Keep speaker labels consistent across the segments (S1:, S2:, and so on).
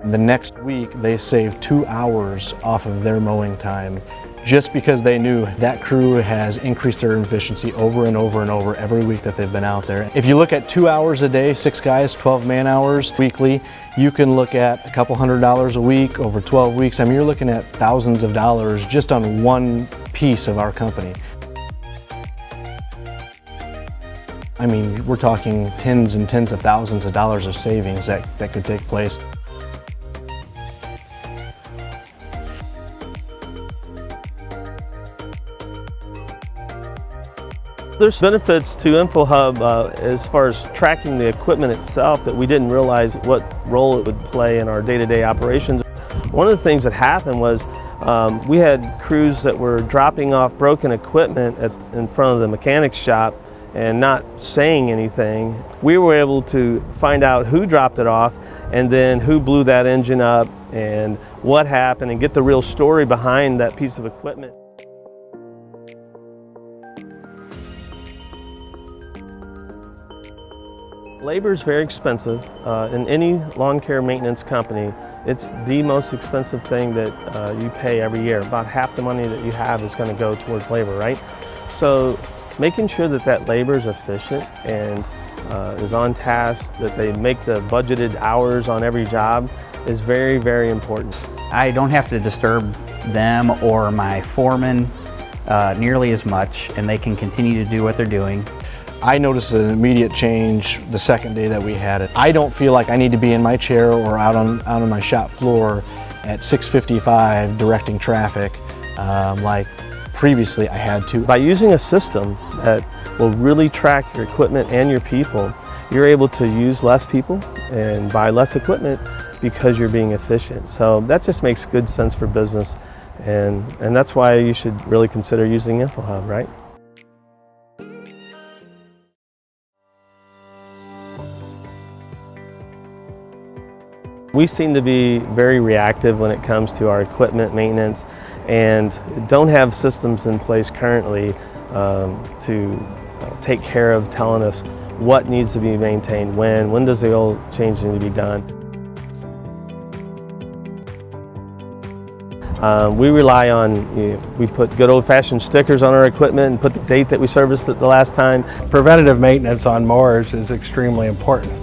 S1: The next week, they saved 2 hours off of their mowing time just because they knew that crew has increased their efficiency over and over and over every week that they've been out there. If you look at 2 hours a day, 6 guys, 12 man hours weekly, you can look at a couple $100s a week over 12 weeks. I mean, you're looking at thousands of dollars just on one piece of our company. I mean, we're talking tens and tens of thousands of dollars of savings that could take place.
S2: There's benefits to InfoHub as far as tracking the equipment itself that we didn't realize what role it would play in our day-to-day operations. One of the things that happened was we had crews that were dropping off broken equipment in front of the mechanics shop and not saying anything. We were able to find out who dropped it off and then who blew that engine up and what happened and get the real story behind that piece of equipment. Labor is very expensive. In any lawn care maintenance company, it's the most expensive thing that you pay every year. About half the money that you have is going to go towards labor, right? So making sure that that labor is efficient and is on task, that they make the budgeted hours on every job is very, very important.
S3: I don't have to disturb them or my foreman nearly as much, and they can continue to do what they're doing.
S1: I noticed an immediate change the second day that we had it. I don't feel like I need to be in my chair or out on my shop floor at 6:55 directing traffic like previously I had to.
S2: By using a system that will really track your equipment and your people, you're able to use less people and buy less equipment because you're being efficient. So that just makes good sense for business, and that's why you should really consider using InfoHub, right? We seem to be very reactive when it comes to our equipment maintenance and don't have systems in place currently to take care of telling us what needs to be maintained when does the oil change need to be done. We rely on, we put good old-fashioned stickers on our equipment and put the date that we serviced it the last time.
S4: Preventative maintenance on mowers is extremely important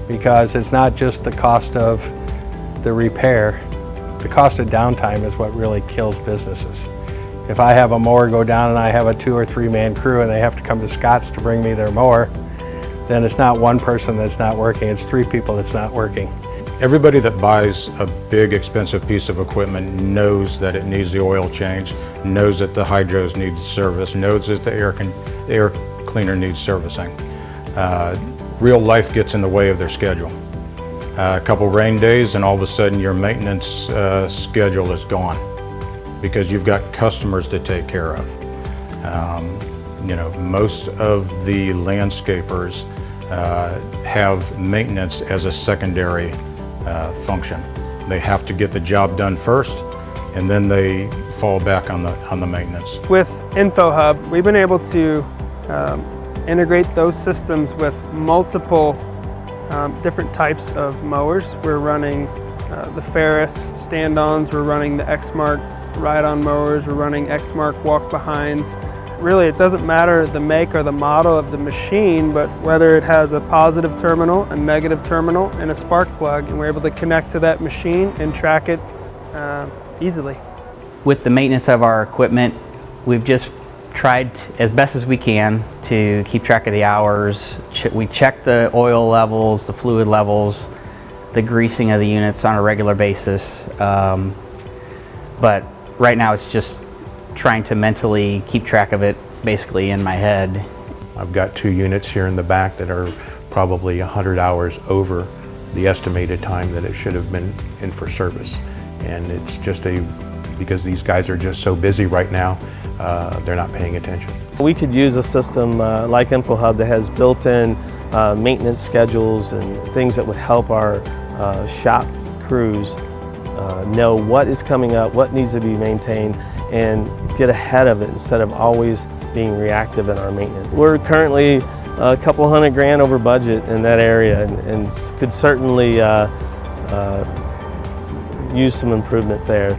S4: because it's not just the cost of the repair. The cost of downtime is what really kills businesses. If I have a mower go down and I have a 2 or 3 man crew and they have to come to Scott's to bring me their mower, then it's not one person that's not working, it's 3 people that's not working.
S5: Everybody that buys a big expensive piece of equipment knows that it needs the oil change, knows that the hydros need service, knows that the air cleaner needs servicing. Real life gets in the way of their schedule. A couple rain days and all of a sudden your maintenance schedule is gone because you've got customers to take care of. You know, most of the landscapers have maintenance as a secondary function. They have to get the job done first and then they fall back on the maintenance.
S6: With InfoHub, we've been able to integrate those systems with multiple different types of mowers. We're running the Ferris stand-ons, we're running the Exmark ride-on mowers, we're running Exmark walk-behinds. Really, it doesn't matter the make or the model of the machine, but whether it has a positive terminal, a negative terminal, and a spark plug, and we're able to connect to that machine and track it easily.
S3: With the maintenance of our equipment, we've just tried as best as we can to keep track of the hours. We check the oil levels, the fluid levels, the greasing of the units on a regular basis. But right now it's just trying to mentally keep track of it basically in my head.
S7: I've got 2 units here in the back that are probably 100 hours over the estimated time that it should have been in for service. And it's just because these guys are just so busy right now, they're not paying attention.
S2: We could use a system like InfoHub that has built-in maintenance schedules and things that would help our shop crews know what is coming up, what needs to be maintained, and get ahead of it instead of always being reactive in our maintenance. We're currently a couple $100 grand over budget in that area and could certainly use some improvement there.